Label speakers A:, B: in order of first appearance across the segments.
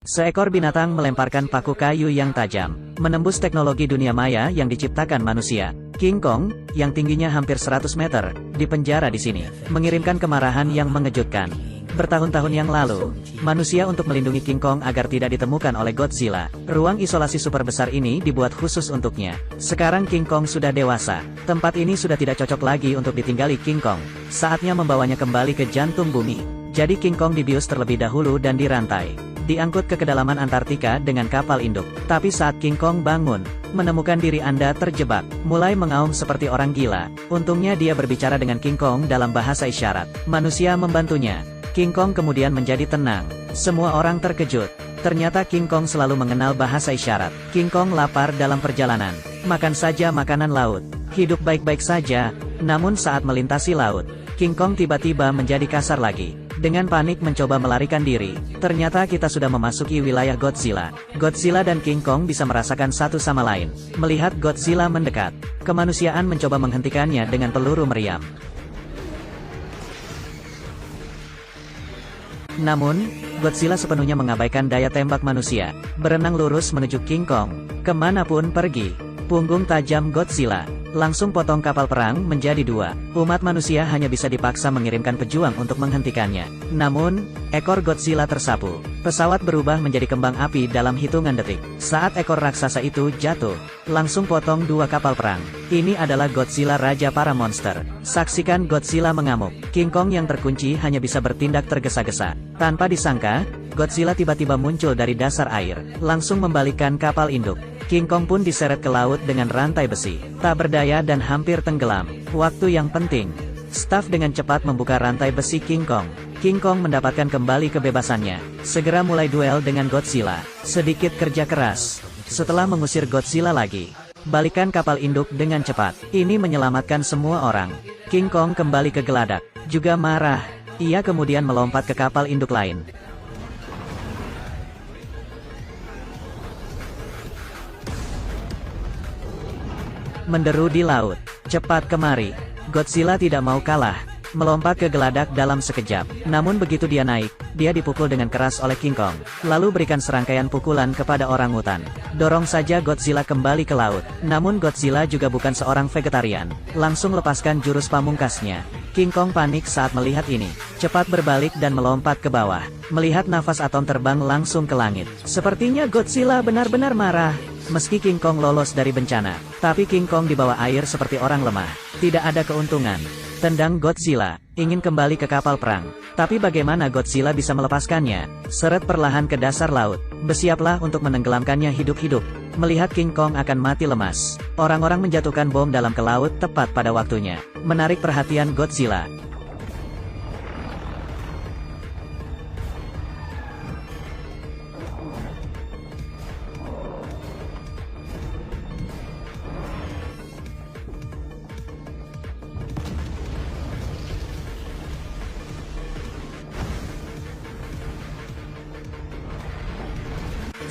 A: Seekor binatang melemparkan paku kayu yang tajam, menembus teknologi dunia maya yang diciptakan manusia. King Kong, yang tingginya hampir 100 meter, dipenjara di sini, mengirimkan kemarahan yang mengejutkan. Bertahun-tahun yang lalu, manusia untuk melindungi King Kong agar tidak ditemukan oleh Godzilla, ruang isolasi super besar ini dibuat khusus untuknya. Sekarang King Kong sudah dewasa, tempat ini sudah tidak cocok lagi untuk ditinggali King Kong. Saatnya membawanya kembali ke jantung bumi. Jadi King Kong dibius terlebih dahulu dan dirantai. Diangkut ke kedalaman Antartika dengan kapal induk. Tapi saat King Kong bangun, menemukan diri Anda terjebak, mulai mengaum seperti orang gila. Untungnya dia berbicara dengan King Kong dalam bahasa isyarat. Manusia membantunya. King Kong kemudian menjadi tenang. Semua orang terkejut. Ternyata King Kong selalu mengenal bahasa isyarat. King Kong lapar dalam perjalanan. Makan saja makanan laut. Hidup baik-baik saja. Namun saat melintasi laut, King Kong tiba-tiba menjadi kasar lagi. Dengan panik mencoba melarikan diri, ternyata kita sudah memasuki wilayah Godzilla. Godzilla dan King Kong bisa merasakan satu sama lain. Melihat Godzilla mendekat, kemanusiaan mencoba menghentikannya dengan peluru meriam. Namun, Godzilla sepenuhnya mengabaikan daya tembak manusia, berenang lurus menuju King Kong. Kemanapun pergi, punggung tajam Godzilla langsung potong kapal perang menjadi dua. Umat manusia hanya bisa dipaksa mengirimkan pejuang untuk menghentikannya. Namun, ekor Godzilla tersapu. Pesawat berubah menjadi kembang api dalam hitungan detik. Saat ekor raksasa itu jatuh, langsung potong dua kapal perang. Ini adalah Godzilla, raja para monster. Saksikan Godzilla mengamuk. King Kong yang terkunci hanya bisa bertindak tergesa-gesa. Tanpa disangka, Godzilla tiba-tiba muncul dari dasar air, langsung membalikkan kapal induk. King Kong pun diseret ke laut dengan rantai besi. Tak berdaya dan hampir tenggelam. Waktu yang penting. Staf dengan cepat membuka rantai besi King Kong. King Kong mendapatkan kembali kebebasannya. Segera mulai duel dengan Godzilla. Sedikit kerja keras. Setelah mengusir Godzilla lagi, balikan kapal induk dengan cepat. Ini menyelamatkan semua orang. King Kong kembali ke geladak. Juga marah. Ia kemudian melompat ke kapal induk lain. Menderu di laut. Cepat kemari. Godzilla tidak mau kalah. Melompat ke geladak dalam sekejap. Namun begitu dia naik, dia dipukul dengan keras oleh King Kong. Lalu berikan serangkaian pukulan kepada orangutan. Dorong saja Godzilla kembali ke laut. Namun Godzilla juga bukan seorang vegetarian. Langsung lepaskan jurus pamungkasnya. King Kong panik saat melihat ini. Cepat berbalik dan melompat ke bawah. Melihat nafas atom terbang langsung ke langit. Sepertinya Godzilla benar-benar marah. Meski King Kong lolos dari bencana, tapi King Kong di bawah air seperti orang lemah. Tidak ada keuntungan. Tendang Godzilla, ingin kembali ke kapal perang. Tapi bagaimana Godzilla bisa melepaskannya? Seret perlahan ke dasar laut. Bersiaplah untuk menenggelamkannya hidup-hidup. Melihat King Kong akan mati lemas, orang-orang menjatuhkan bom dalam ke laut tepat pada waktunya. Menarik perhatian Godzilla.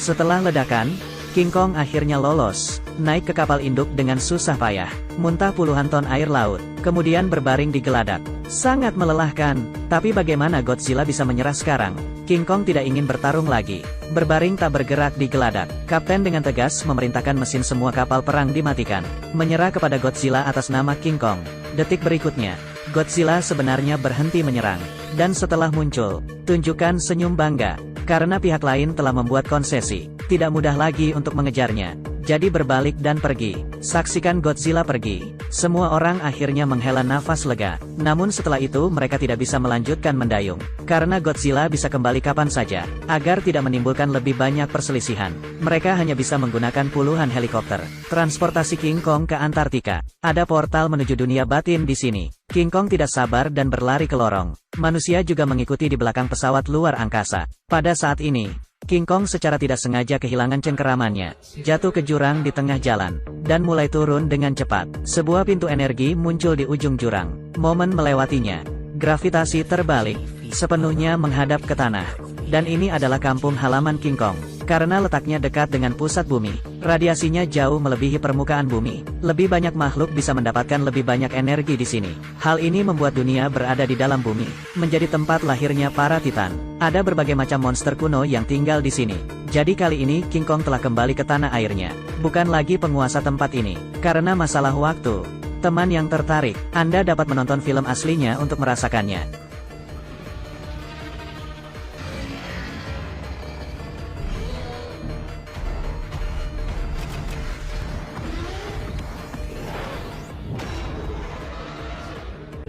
A: Setelah ledakan, King Kong akhirnya lolos, naik ke kapal induk dengan susah payah, muntah puluhan ton air laut, kemudian berbaring di geladak. Sangat melelahkan, tapi bagaimana Godzilla bisa menyerah sekarang? King Kong tidak ingin bertarung lagi. Berbaring tak bergerak di geladak. Kapten dengan tegas memerintahkan mesin semua kapal perang dimatikan. Menyerah kepada Godzilla atas nama King Kong. Detik berikutnya, Godzilla sebenarnya berhenti menyerang. Dan setelah muncul, tunjukkan senyum bangga. Karena pihak lain telah membuat konsesi, tidak mudah lagi untuk mengejarnya. Jadi berbalik dan pergi. Saksikan Godzilla pergi. Semua orang akhirnya menghela nafas lega. Namun setelah itu mereka tidak bisa melanjutkan mendayung. Karena Godzilla bisa kembali kapan saja. Agar tidak menimbulkan lebih banyak perselisihan, mereka hanya bisa menggunakan puluhan helikopter. Transportasi King Kong ke Antartika. Ada portal menuju dunia batin di sini. King Kong tidak sabar dan berlari ke lorong. Manusia juga mengikuti di belakang pesawat luar angkasa. Pada saat ini, King Kong secara tidak sengaja kehilangan cengkeramannya, jatuh ke jurang di tengah jalan, dan mulai turun dengan cepat. Sebuah pintu energi muncul di ujung jurang. Momen melewatinya. Gravitasi terbalik, sepenuhnya menghadap ke tanah. Dan ini adalah kampung halaman King Kong. Karena letaknya dekat dengan pusat bumi, radiasinya jauh melebihi permukaan bumi. Lebih banyak makhluk bisa mendapatkan lebih banyak energi di sini. Hal ini membuat dunia berada di dalam bumi, menjadi tempat lahirnya para Titan. Ada berbagai macam monster kuno yang tinggal di sini. Jadi kali ini King Kong telah kembali ke tanah airnya. Bukan lagi penguasa tempat ini. Karena masalah waktu. Teman yang tertarik, Anda dapat menonton film aslinya untuk merasakannya.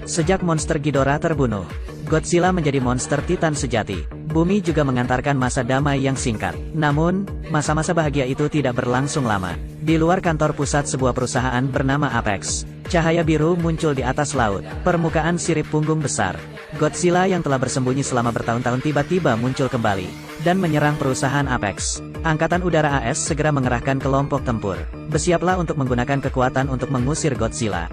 A: Sejak monster Ghidorah terbunuh, Godzilla menjadi monster Titan sejati. Bumi juga mengantarkan masa damai yang singkat. Namun, masa-masa bahagia itu tidak berlangsung lama. Di luar kantor pusat sebuah perusahaan bernama Apex, cahaya biru muncul di atas laut. Permukaan sirip punggung besar. Godzilla yang telah bersembunyi selama bertahun-tahun tiba-tiba muncul kembali dan menyerang perusahaan Apex. Angkatan Udara AS segera mengerahkan kelompok tempur. Bersiaplah untuk menggunakan kekuatan untuk mengusir Godzilla.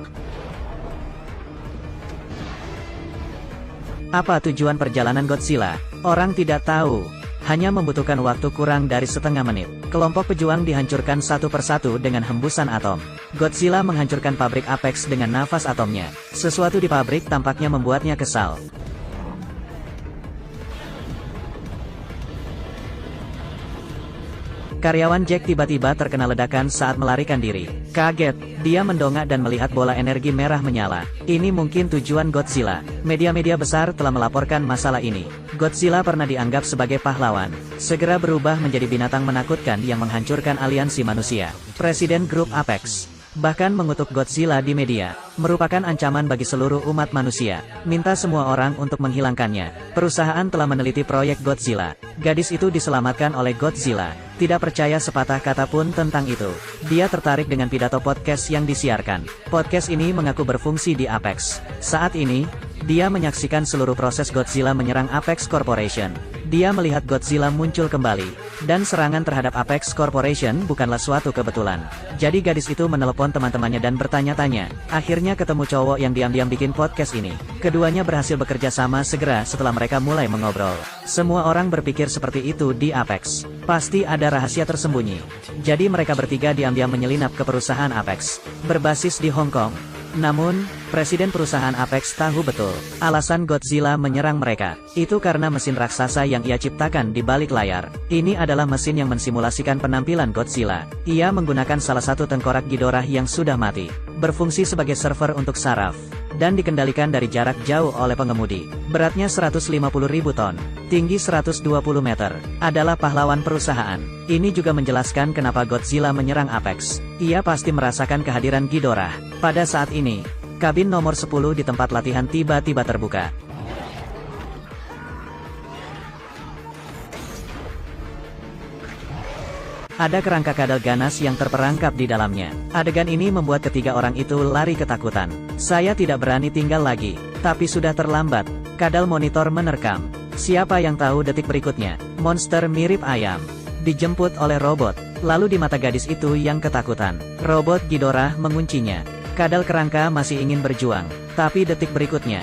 A: Apa tujuan perjalanan Godzilla? Orang tidak tahu. Hanya membutuhkan waktu kurang dari setengah menit. Kelompok pejuang dihancurkan satu persatu dengan hembusan atom. Godzilla menghancurkan pabrik Apex dengan nafas atomnya. Sesuatu di pabrik tampaknya membuatnya kesal. Karyawan Jack tiba-tiba terkena ledakan saat melarikan diri. Kaget, dia mendongak dan melihat bola energi merah menyala. Ini mungkin tujuan Godzilla. Media-media besar telah melaporkan masalah ini. Godzilla pernah dianggap sebagai pahlawan. Segera berubah menjadi binatang menakutkan yang menghancurkan aliansi manusia. Presiden grup Apex bahkan mengutuk Godzilla di media. Merupakan ancaman bagi seluruh umat manusia. Minta semua orang untuk menghilangkannya. Perusahaan telah meneliti proyek Godzilla. Gadis itu diselamatkan oleh Godzilla. Tidak percaya sepatah kata pun tentang itu. Dia tertarik dengan pidato podcast yang disiarkan. Podcast ini mengaku berfungsi di Apex. Saat ini, dia menyaksikan seluruh proses Godzilla menyerang Apex Corporation. Dia melihat Godzilla muncul kembali. Dan serangan terhadap Apex Corporation bukanlah suatu kebetulan. Jadi gadis itu menelepon teman-temannya dan bertanya-tanya. Akhirnya ketemu cowok yang diam-diam bikin podcast ini. Keduanya berhasil bekerja sama segera setelah mereka mulai mengobrol. Semua orang berpikir seperti itu di Apex. Pasti ada rahasia tersembunyi. Jadi mereka bertiga diam-diam menyelinap ke perusahaan Apex. Berbasis di Hong Kong. Namun, presiden perusahaan Apex tahu betul, alasan Godzilla menyerang mereka. Itu karena mesin raksasa yang ia ciptakan di balik layar. Ini adalah mesin yang mensimulasikan penampilan Godzilla. Ia menggunakan salah satu tengkorak Ghidorah yang sudah mati. Berfungsi sebagai server untuk saraf. Dan dikendalikan dari jarak jauh oleh pengemudi. Beratnya 150.000 ton. Tinggi 120 meter. Adalah pahlawan perusahaan. Ini juga menjelaskan kenapa Godzilla menyerang Apex. Ia pasti merasakan kehadiran Ghidorah. Pada saat ini, kabin nomor 10 di tempat latihan tiba-tiba terbuka. Ada kerangka kadal ganas yang terperangkap di dalamnya. Adegan ini membuat ketiga orang itu lari ketakutan. Saya tidak berani tinggal lagi. Tapi sudah terlambat. Kadal monitor menerkam. Siapa yang tahu detik berikutnya? Monster mirip ayam. Dijemput oleh robot. Lalu di mata gadis itu yang ketakutan. Robot Ghidorah menguncinya. Kadal kerangka masih ingin berjuang. Tapi detik berikutnya.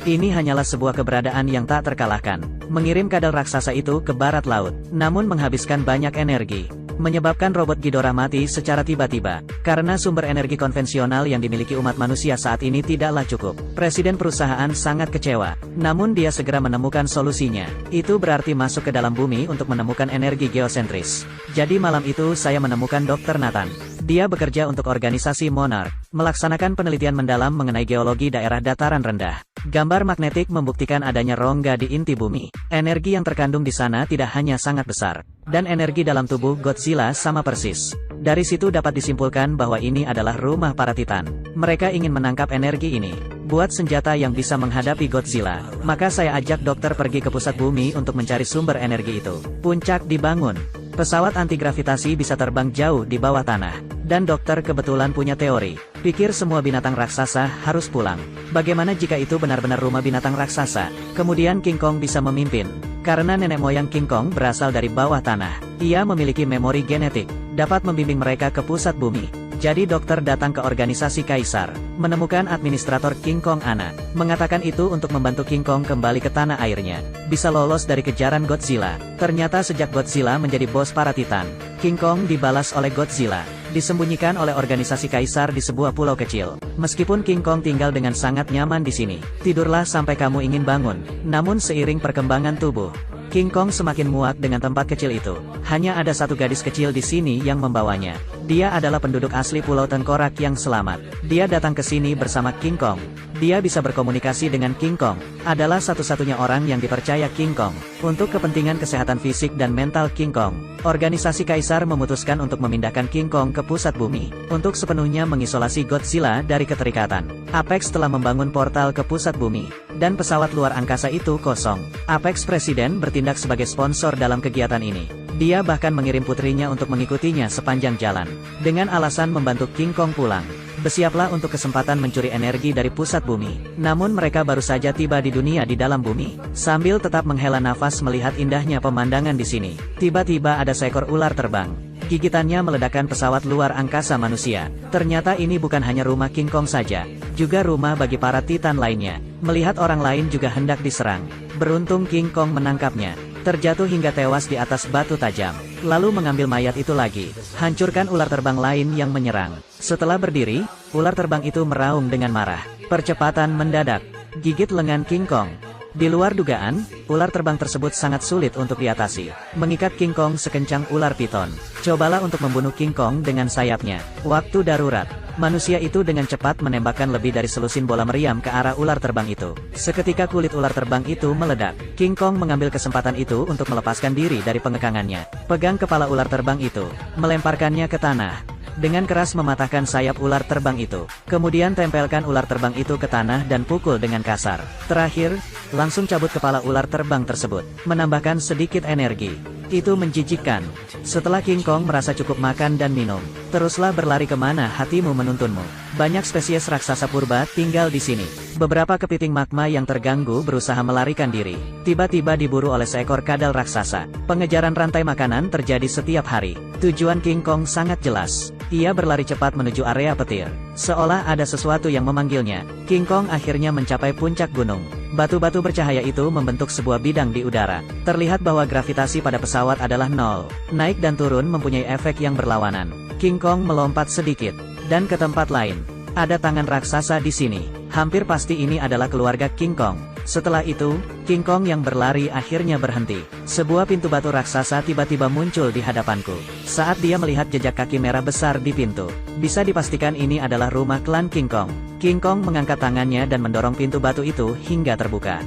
A: Ini hanyalah sebuah keberadaan yang tak terkalahkan. Mengirim kadal raksasa itu ke barat laut, namun menghabiskan banyak energi. Menyebabkan robot Ghidorah mati secara tiba-tiba. Karena sumber energi konvensional yang dimiliki umat manusia saat ini tidaklah cukup. Presiden perusahaan sangat kecewa. Namun dia segera menemukan solusinya. Itu berarti masuk ke dalam bumi untuk menemukan energi geosentris. Jadi malam itu saya menemukan Dr. Nathan. Dia bekerja untuk organisasi Monarch, melaksanakan penelitian mendalam mengenai geologi daerah dataran rendah. Gambar magnetik membuktikan adanya rongga di inti bumi. Energi yang terkandung di sana tidak hanya sangat besar, dan energi dalam tubuh Godzilla sama persis. Dari situ dapat disimpulkan bahwa ini adalah rumah para Titan. Mereka ingin menangkap energi ini, buat senjata yang bisa menghadapi Godzilla. Maka saya ajak dokter pergi ke pusat bumi untuk mencari sumber energi itu. Puncak dibangun. Pesawat anti-gravitasi bisa terbang jauh di bawah tanah. Dan dokter kebetulan punya teori. Pikir semua binatang raksasa harus pulang. Bagaimana jika itu benar-benar rumah binatang raksasa? Kemudian King Kong bisa memimpin. Karena nenek moyang King Kong berasal dari bawah tanah. Ia memiliki memori genetik. Dapat membimbing mereka ke pusat bumi. Jadi dokter datang ke organisasi Kaisar, menemukan administrator King Kong Ana, mengatakan itu untuk membantu King Kong kembali ke tanah airnya, bisa lolos dari kejaran Godzilla. Ternyata sejak Godzilla menjadi bos para Titan, King Kong dibalas oleh Godzilla, disembunyikan oleh organisasi kaisar di sebuah pulau kecil. Meskipun King Kong tinggal dengan sangat nyaman di sini, tidurlah sampai kamu ingin bangun. Namun seiring perkembangan tubuh, King Kong semakin muak dengan tempat kecil itu. Hanya ada satu gadis kecil di sini yang membawanya. Dia adalah penduduk asli Pulau Tengkorak yang selamat. Dia datang ke sini bersama King Kong. Dia bisa berkomunikasi dengan King Kong. Adalah satu-satunya orang yang dipercaya King Kong. Untuk kepentingan kesehatan fisik dan mental King Kong, organisasi kaisar memutuskan untuk memindahkan King Kong ke pusat bumi. Untuk sepenuhnya mengisolasi Godzilla dari keterikatan, Apex telah membangun portal ke pusat bumi. Dan pesawat luar angkasa itu kosong. Apex Presiden bertindak sebagai sponsor dalam kegiatan ini. Dia bahkan mengirim putrinya untuk mengikutinya sepanjang jalan. Dengan alasan membantu King Kong pulang. Bersiaplah untuk kesempatan mencuri energi dari pusat bumi. Namun mereka baru saja tiba di dunia di dalam bumi. Sambil tetap menghela nafas melihat indahnya pemandangan di sini, tiba-tiba ada seekor ular terbang. Gigitannya meledakkan pesawat luar angkasa manusia. Ternyata ini bukan hanya rumah King Kong saja, juga rumah bagi para titan lainnya. Melihat orang lain juga hendak diserang, beruntung King Kong menangkapnya. Terjatuh hingga tewas di atas batu tajam, lalu mengambil mayat itu lagi. Hancurkan ular terbang lain yang menyerang. Setelah berdiri, ular terbang itu meraung dengan marah. Percepatan mendadak, gigit lengan King Kong. Di luar dugaan, ular terbang tersebut sangat sulit untuk diatasi. Mengikat King Kong sekencang ular piton. Cobalah untuk membunuh King Kong dengan sayapnya. Waktu darurat. Manusia itu dengan cepat menembakkan lebih dari selusin bola meriam ke arah ular terbang itu. Seketika kulit ular terbang itu meledak. King Kong mengambil kesempatan itu untuk melepaskan diri dari pengekangannya. Pegang kepala ular terbang itu, melemparkannya ke tanah. Dengan keras mematahkan sayap ular terbang itu. Kemudian tempelkan ular terbang itu ke tanah dan pukul dengan kasar. Terakhir, langsung cabut kepala ular terbang tersebut. Menambahkan sedikit energi. Itu menjijikkan. Setelah King Kong merasa cukup makan dan minum, teruslah berlari kemana hatimu menuntunmu. Banyak spesies raksasa purba tinggal di sini. Beberapa kepiting magma yang terganggu berusaha melarikan diri. Tiba-tiba diburu oleh seekor kadal raksasa. Pengejaran rantai makanan terjadi setiap hari. Tujuan King Kong sangat jelas. Ia berlari cepat menuju area petir. Seolah ada sesuatu yang memanggilnya. King Kong akhirnya mencapai puncak gunung. Batu-batu bercahaya itu membentuk sebuah bidang di udara. Terlihat bahwa gravitasi pada pesawat adalah nol. Naik dan turun mempunyai efek yang berlawanan. King Kong melompat sedikit. Dan ke tempat lain. Ada tangan raksasa di sini. Hampir pasti ini adalah keluarga King Kong. Setelah itu, King Kong yang berlari akhirnya berhenti. Sebuah pintu batu raksasa tiba-tiba muncul di hadapanku. Saat dia melihat jejak kaki merah besar di pintu, bisa dipastikan ini adalah rumah klan King Kong. King Kong mengangkat tangannya dan mendorong pintu batu itu hingga terbuka.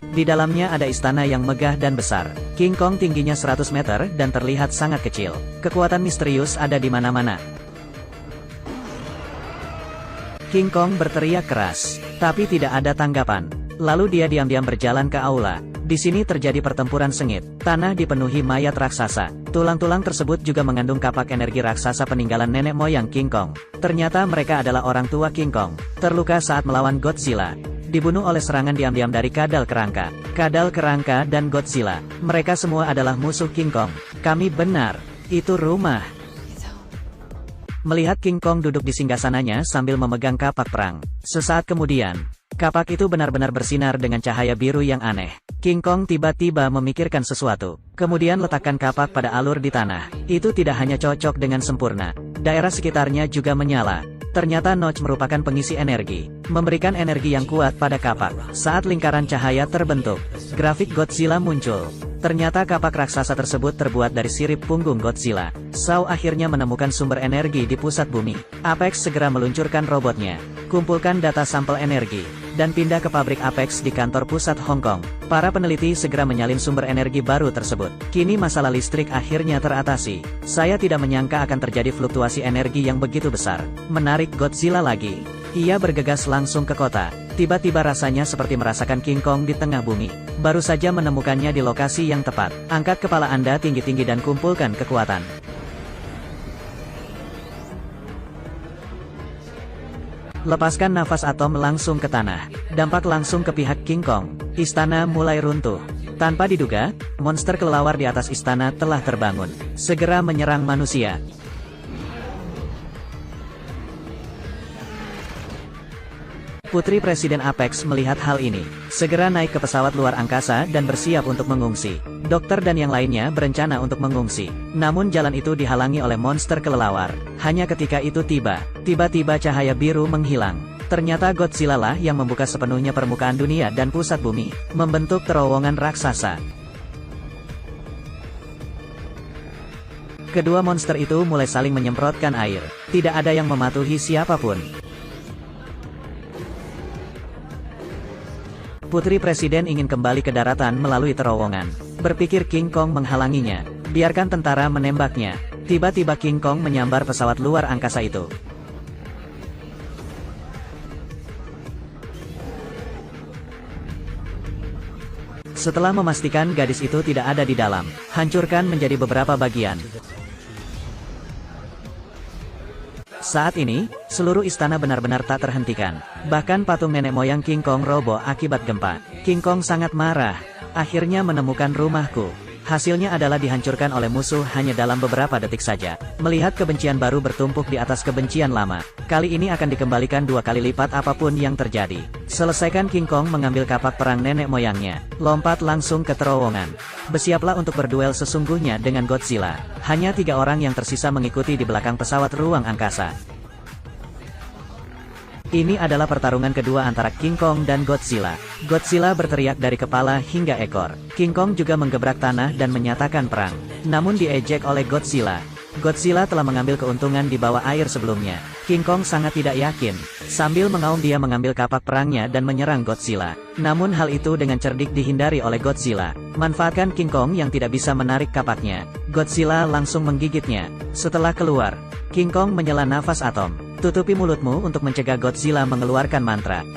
A: Di dalamnya ada istana yang megah dan besar. King Kong tingginya 100 meter dan terlihat sangat kecil. Kekuatan misterius ada di mana-mana. King Kong berteriak keras, tapi tidak ada tanggapan. Lalu dia diam-diam berjalan ke aula. Di sini terjadi pertempuran sengit. Tanah dipenuhi mayat raksasa. Tulang-tulang tersebut juga mengandung kapak energi raksasa peninggalan nenek moyang King Kong. Ternyata mereka adalah orang tua King Kong. Terluka saat melawan Godzilla. Dibunuh oleh serangan diam-diam dari kadal kerangka. Kadal kerangka dan Godzilla. Mereka semua adalah musuh King Kong. Kami benar. Itu rumah. Melihat King Kong duduk di singgasananya sambil memegang kapak perang. Sesaat kemudian, kapak itu benar-benar bersinar dengan cahaya biru yang aneh. King Kong tiba-tiba memikirkan sesuatu. Kemudian letakkan kapak pada alur di tanah. Itu tidak hanya cocok dengan sempurna. Daerah sekitarnya juga menyala. Ternyata notch merupakan pengisi energi. Memberikan energi yang kuat pada kapak. Saat lingkaran cahaya terbentuk, grafik Godzilla muncul. Ternyata kapak raksasa tersebut terbuat dari sirip punggung Godzilla. Shaw akhirnya menemukan sumber energi di pusat bumi. Apex segera meluncurkan robotnya. Kumpulkan data sampel energi, dan pindah ke pabrik Apex di kantor pusat Hong Kong. Para peneliti segera menyalin sumber energi baru tersebut. Kini masalah listrik akhirnya teratasi. Saya tidak menyangka akan terjadi fluktuasi energi yang begitu besar. Menarik Godzilla lagi. Ia bergegas langsung ke kota. Tiba-tiba rasanya seperti merasakan King Kong di tengah bumi. Baru saja menemukannya di lokasi yang tepat. Angkat kepala Anda tinggi-tinggi dan kumpulkan kekuatan. Lepaskan nafas atom langsung ke tanah. Dampak langsung ke pihak King Kong. Istana mulai runtuh. Tanpa diduga, monster kelelawar di atas istana telah terbangun. Segera menyerang manusia. Putri Presiden Apex melihat hal ini, segera naik ke pesawat luar angkasa dan bersiap untuk mengungsi. Dokter dan yang lainnya berencana untuk mengungsi. Namun jalan itu dihalangi oleh monster kelelawar. Hanya ketika itu tiba-tiba cahaya biru menghilang. Ternyata Godzilla lah yang membuka sepenuhnya permukaan dunia dan pusat bumi, membentuk terowongan raksasa. Kedua monster itu mulai saling menyemprotkan air. Tidak ada yang mematuhi siapapun. Putri Presiden ingin kembali ke daratan melalui terowongan. Berpikir King Kong menghalanginya. Biarkan tentara menembaknya. Tiba-tiba King Kong menyambar pesawat luar angkasa itu. Setelah memastikan gadis itu tidak ada di dalam, hancurkan menjadi beberapa bagian. Saat ini, seluruh istana benar-benar tak terhentikan. Bahkan patung nenek moyang King Kong roboh akibat gempa. King Kong sangat marah. Akhirnya menemukan rumahku. Hasilnya adalah dihancurkan oleh musuh hanya dalam beberapa detik saja. Melihat kebencian baru bertumpuk di atas kebencian lama. Kali ini akan dikembalikan 2 kali lipat apapun yang terjadi. Selesaikan. King Kong mengambil kapak perang nenek moyangnya. Lompat langsung ke terowongan. Bersiaplah untuk berduel sesungguhnya dengan Godzilla. Hanya 3 orang yang tersisa mengikuti di belakang pesawat ruang angkasa. Ini adalah pertarungan kedua antara King Kong dan Godzilla. Godzilla berteriak dari kepala hingga ekor. King Kong juga menggebrak tanah dan menyatakan perang. Namun diejek oleh Godzilla. Godzilla telah mengambil keuntungan di bawah air sebelumnya. King Kong sangat tidak yakin. Sambil mengaum dia mengambil kapak perangnya dan menyerang Godzilla. Namun hal itu dengan cerdik dihindari oleh Godzilla. Manfaatkan King Kong yang tidak bisa menarik kapaknya. Godzilla langsung menggigitnya. Setelah keluar, King Kong menyela nafas atom. Tutupi mulutmu untuk mencegah Godzilla mengeluarkan mantra.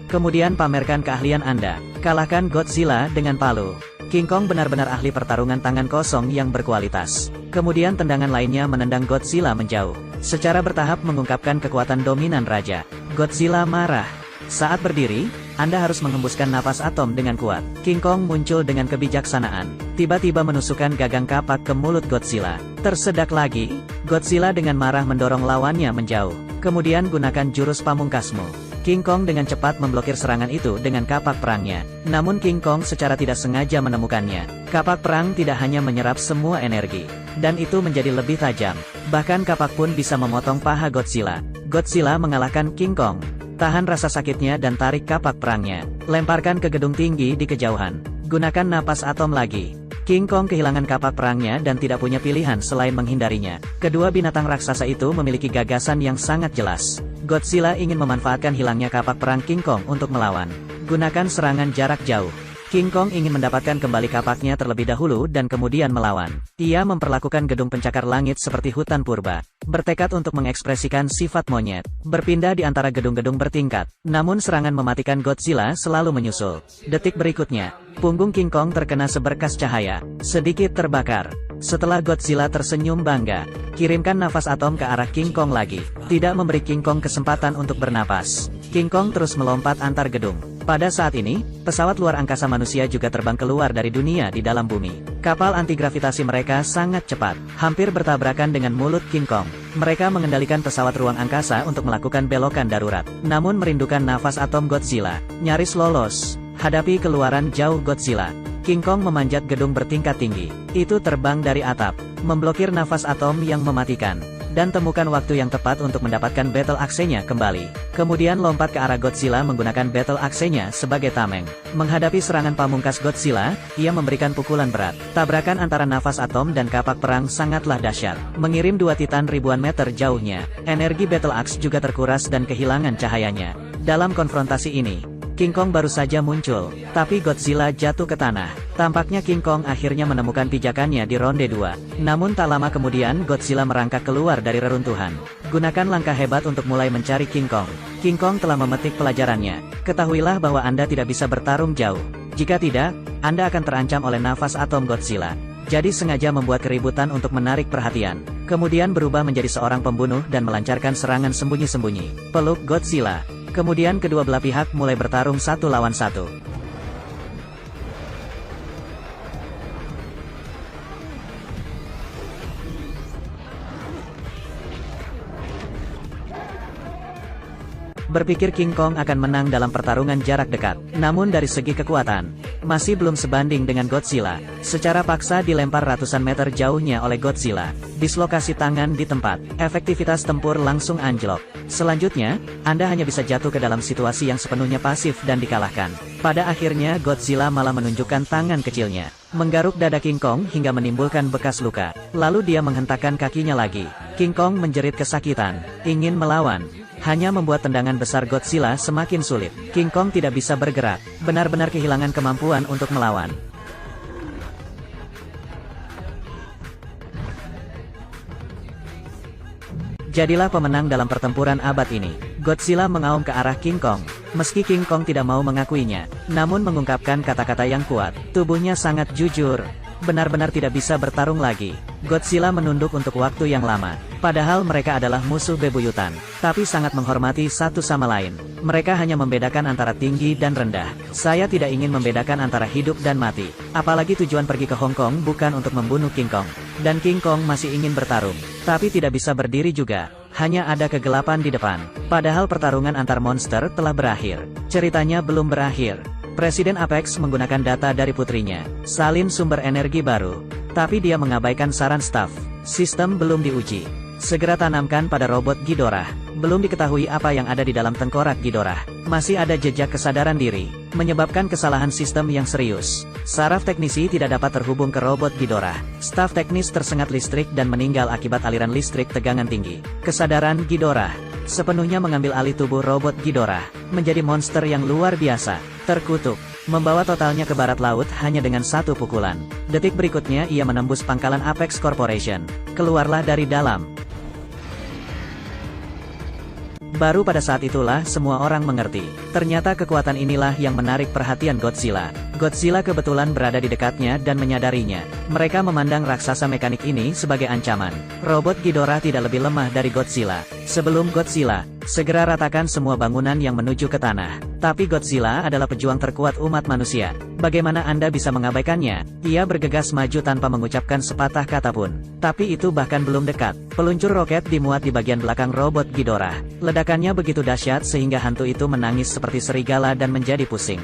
A: Kemudian pamerkan keahlian Anda. Kalahkan Godzilla dengan palu. King Kong benar-benar ahli pertarungan tangan kosong yang berkualitas. Kemudian tendangan lainnya menendang Godzilla menjauh. Secara bertahap mengungkapkan kekuatan dominan raja. Godzilla marah. Saat berdiri, Anda harus menghembuskan napas atom dengan kuat. King Kong muncul dengan kebijaksanaan. Tiba-tiba menusukkan gagang kapak ke mulut Godzilla. Tersedak lagi, Godzilla dengan marah mendorong lawannya menjauh. Kemudian gunakan jurus pamungkasmu. King Kong dengan cepat memblokir serangan itu dengan kapak perangnya. Namun King Kong secara tidak sengaja menemukannya. Kapak perang tidak hanya menyerap semua energi, dan itu menjadi lebih tajam. Bahkan kapak pun bisa memotong paha Godzilla. Godzilla mengalahkan King Kong. Tahan rasa sakitnya dan tarik kapak perangnya. Lemparkan ke gedung tinggi di kejauhan. Gunakan napas atom lagi. King Kong kehilangan kapak perangnya dan tidak punya pilihan selain menghindarinya. Kedua binatang raksasa itu memiliki gagasan yang sangat jelas. Godzilla ingin memanfaatkan hilangnya kapak perang King Kong untuk melawan. Gunakan serangan jarak jauh. King Kong ingin mendapatkan kembali kapaknya terlebih dahulu dan kemudian melawan. Ia memperlakukan gedung pencakar langit seperti hutan purba. Bertekad untuk mengekspresikan sifat monyet. Berpindah di antara gedung-gedung bertingkat. Namun serangan mematikan Godzilla selalu menyusul. Detik berikutnya, punggung King Kong terkena seberkas cahaya. Sedikit terbakar. Setelah Godzilla tersenyum bangga, kirimkan nafas atom ke arah King Kong lagi. Tidak memberi King Kong kesempatan untuk bernapas. King Kong terus melompat antar gedung. Pada saat ini, pesawat luar angkasa manusia juga terbang keluar dari dunia di dalam bumi. Kapal antigravitasi mereka sangat cepat, hampir bertabrakan dengan mulut King Kong. Mereka mengendalikan pesawat ruang angkasa untuk melakukan belokan darurat. Namun merindukan nafas atom Godzilla, nyaris lolos. Hadapi keluaran jauh Godzilla. King Kong memanjat gedung bertingkat tinggi. Itu terbang dari atap, memblokir nafas atom yang mematikan. Dan temukan waktu yang tepat untuk mendapatkan battle axe-nya kembali. Kemudian lompat ke arah Godzilla menggunakan battle axe-nya sebagai tameng. Menghadapi serangan pamungkas Godzilla, ia memberikan pukulan berat. Tabrakan antara nafas atom dan kapak perang sangatlah dahsyat. Mengirim 2 titan ribuan meter jauhnya. Energi battle axe juga terkuras dan kehilangan cahayanya. Dalam konfrontasi ini, King Kong baru saja muncul, tapi Godzilla jatuh ke tanah. Tampaknya King Kong akhirnya menemukan pijakannya di ronde 2. Namun tak lama kemudian Godzilla merangkak keluar dari reruntuhan. Gunakan langkah hebat untuk mulai mencari King Kong. King Kong telah memetik pelajarannya. Ketahuilah bahwa Anda tidak bisa bertarung jauh. Jika tidak, Anda akan terancam oleh nafas atom Godzilla. Jadi sengaja membuat keributan untuk menarik perhatian. Kemudian berubah menjadi seorang pembunuh dan melancarkan serangan sembunyi-sembunyi. Peluk Godzilla. Kemudian kedua belah pihak mulai bertarung 1 lawan 1. Berpikir King Kong akan menang dalam pertarungan jarak dekat. Namun dari segi kekuatan, masih belum sebanding dengan Godzilla. Secara paksa dilempar ratusan meter jauhnya oleh Godzilla. Dislokasi tangan di tempat, efektivitas tempur langsung anjlok. Selanjutnya, Anda hanya bisa jatuh ke dalam situasi yang sepenuhnya pasif dan dikalahkan. Pada akhirnya Godzilla malah menunjukkan tangan kecilnya, menggaruk dada King Kong hingga menimbulkan bekas luka. Lalu dia menghentakkan kakinya lagi. King Kong menjerit kesakitan, ingin melawan. Hanya membuat tendangan besar Godzilla semakin sulit. King Kong tidak bisa bergerak, benar-benar kehilangan kemampuan untuk melawan. Jadilah pemenang dalam pertempuran abad ini. Godzilla mengaum ke arah King Kong. Meski King Kong tidak mau mengakuinya, namun mengungkapkan kata-kata yang kuat. Tubuhnya sangat jujur, benar-benar tidak bisa bertarung lagi. Godzilla menunduk untuk waktu yang lama. Padahal mereka adalah musuh bebuyutan, tapi sangat menghormati satu sama lain. Mereka hanya membedakan antara tinggi dan rendah. Saya tidak ingin membedakan antara hidup dan mati. Apalagi tujuan pergi ke Hong Kong bukan untuk membunuh King Kong. Dan King Kong masih ingin bertarung, tapi tidak bisa berdiri juga. Hanya ada kegelapan di depan. Padahal pertarungan antar monster telah berakhir. Ceritanya belum berakhir. Presiden Apex menggunakan data dari putrinya, salin sumber energi baru. Tapi dia mengabaikan saran staf. Sistem belum diuji. Segera tanamkan pada robot Ghidorah. Belum diketahui apa yang ada di dalam tengkorak Ghidorah. Masih ada jejak kesadaran diri, menyebabkan kesalahan sistem yang serius. Saraf teknisi tidak dapat terhubung ke robot Ghidorah. Staf teknis tersengat listrik dan meninggal akibat aliran listrik tegangan tinggi. Kesadaran Ghidorah sepenuhnya mengambil alih tubuh robot Ghidorah, menjadi monster yang luar biasa, terkutuk, membawa totalnya ke barat laut hanya dengan satu pukulan. Detik berikutnya ia menembus pangkalan Apex Corporation. Keluarlah dari dalam. Baru pada saat itulah semua orang mengerti. Ternyata kekuatan inilah yang menarik perhatian Godzilla. Godzilla kebetulan berada di dekatnya dan menyadarinya. Mereka memandang raksasa mekanik ini sebagai ancaman. Robot Ghidorah tidak lebih lemah dari Godzilla. Sebelum Godzilla, segera ratakan semua bangunan yang menuju ke tanah. Tapi Godzilla adalah pejuang terkuat umat manusia. Bagaimana Anda bisa mengabaikannya? Ia bergegas maju tanpa mengucapkan sepatah kata pun. Tapi itu bahkan belum dekat. Peluncur roket dimuat di bagian belakang robot Ghidorah. Ledakannya begitu dahsyat sehingga hantu itu menangis seperti serigala dan menjadi pusing.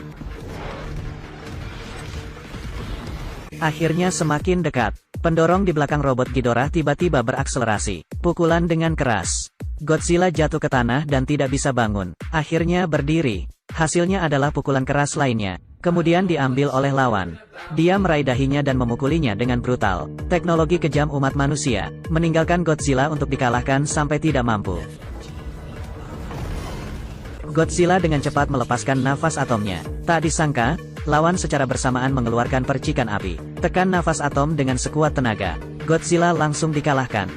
A: Akhirnya semakin dekat. Pendorong di belakang robot Ghidorah tiba-tiba berakselerasi. Pukulan dengan keras. Godzilla jatuh ke tanah dan tidak bisa bangun. Akhirnya berdiri. Hasilnya adalah pukulan keras lainnya. Kemudian diambil oleh lawan. Dia meraih dahinya dan memukulinya dengan brutal. Teknologi kejam umat manusia, meninggalkan Godzilla untuk dikalahkan sampai tidak mampu. Godzilla dengan cepat melepaskan nafas atomnya. Tak disangka, lawan secara bersamaan mengeluarkan percikan api. Tekan nafas atom dengan sekuat tenaga. Godzilla langsung dikalahkan.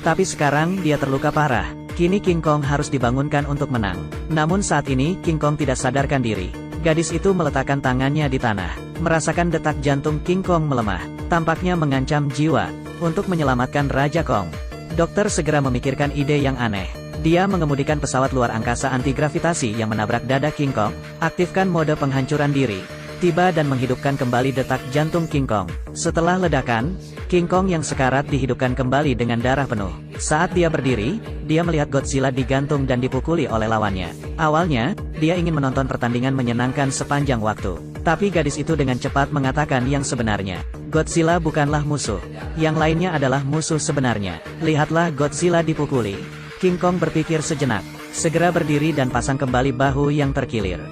A: Tapi sekarang dia terluka parah. Kini King Kong harus dibangunkan untuk menang. Namun saat ini King Kong tidak sadarkan diri. Gadis itu meletakkan tangannya di tanah. Merasakan detak jantung King Kong melemah. Tampaknya mengancam jiwa. Untuk menyelamatkan Raja Kong, dokter segera memikirkan ide yang aneh. Dia mengemudikan pesawat luar angkasa anti-gravitasi yang menabrak dada King Kong. Aktifkan mode penghancuran diri. Tiba dan menghidupkan kembali detak jantung King Kong. Setelah ledakan, King Kong yang sekarat dihidupkan kembali dengan darah penuh. Saat dia berdiri, dia melihat Godzilla digantung dan dipukuli oleh lawannya. Awalnya, dia ingin menonton pertandingan menyenangkan sepanjang waktu. Tapi gadis itu dengan cepat mengatakan yang sebenarnya. Godzilla bukanlah musuh. Yang lainnya adalah musuh sebenarnya. Lihatlah Godzilla dipukuli. King Kong berpikir sejenak. Segera berdiri dan pasang kembali bahu yang terkilir.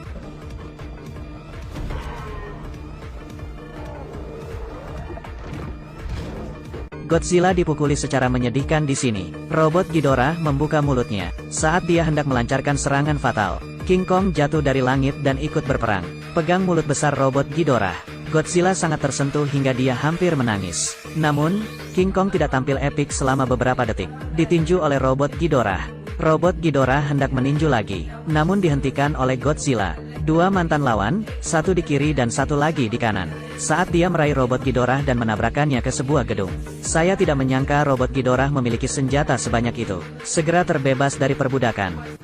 A: Godzilla dipukuli secara menyedihkan di sini. Robot Ghidorah membuka mulutnya. Saat dia hendak melancarkan serangan fatal, King Kong jatuh dari langit dan ikut berperang. Pegang mulut besar robot Ghidorah. Godzilla sangat tersentuh hingga dia hampir menangis. Namun, King Kong tidak tampil epik selama beberapa detik. Ditinju oleh robot Ghidorah. Robot Ghidorah hendak meninju lagi, namun dihentikan oleh Godzilla. Dua mantan lawan, satu di kiri dan satu lagi di kanan. Saat dia meraih robot Ghidorah dan menabrakannya ke sebuah gedung. Saya tidak menyangka robot Ghidorah memiliki senjata sebanyak itu. Segera terbebas dari perbudakan.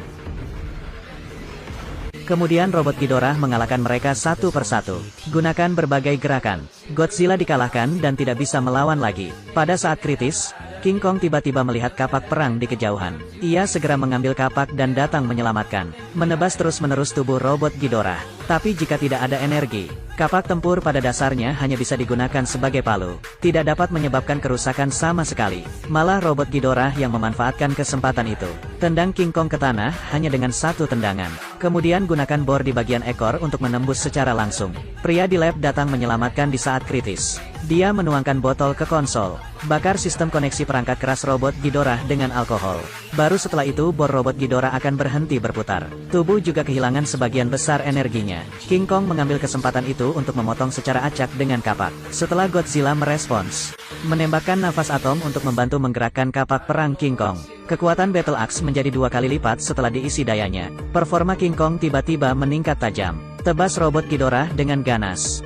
A: Kemudian robot Ghidorah mengalahkan mereka satu persatu. Gunakan berbagai gerakan. Godzilla dikalahkan dan tidak bisa melawan lagi. Pada saat kritis, King Kong tiba-tiba melihat kapak perang di kejauhan. Ia segera mengambil kapak dan datang menyelamatkan. Menebas terus-menerus tubuh robot Ghidorah. Tapi jika tidak ada energi, kapak tempur pada dasarnya hanya bisa digunakan sebagai palu. Tidak dapat menyebabkan kerusakan sama sekali. Malah robot Ghidorah yang memanfaatkan kesempatan itu. Tendang King Kong ke tanah hanya dengan satu tendangan. Kemudian gunakan bor di bagian ekor untuk menembus secara langsung. Pria di lab datang menyelamatkan di saat kritis. Dia menuangkan botol ke konsol. Bakar sistem koneksi perangkat keras robot Ghidorah dengan alkohol. Baru setelah itu bor robot Ghidorah akan berhenti berputar. Tubuh juga kehilangan sebagian besar energinya. King Kong mengambil kesempatan itu untuk memotong secara acak dengan kapak. Setelah Godzilla merespons, menembakkan nafas atom untuk membantu menggerakkan kapak perang King Kong. Kekuatan Battle Axe menjadi 2 kali lipat setelah diisi dayanya. Performa King Kong tiba-tiba meningkat tajam. Tebas robot Ghidorah dengan ganas.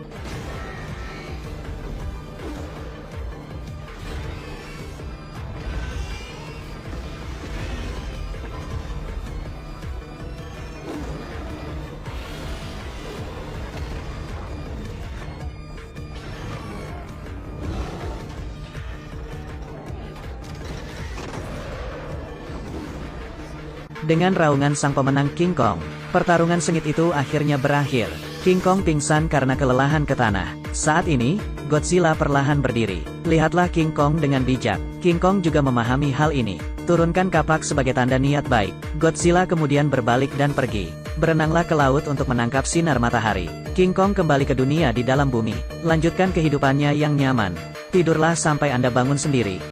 A: Dengan raungan sang pemenang King Kong, pertarungan sengit itu akhirnya berakhir. King Kong pingsan karena kelelahan ke tanah. Saat ini, Godzilla perlahan berdiri. Lihatlah King Kong dengan bijak. King Kong juga memahami hal ini. Turunkan kapak sebagai tanda niat baik. Godzilla kemudian berbalik dan pergi. Berenanglah ke laut untuk menangkap sinar matahari. King Kong kembali ke dunia di dalam bumi. Lanjutkan kehidupannya yang nyaman. Tidurlah sampai Anda bangun sendiri.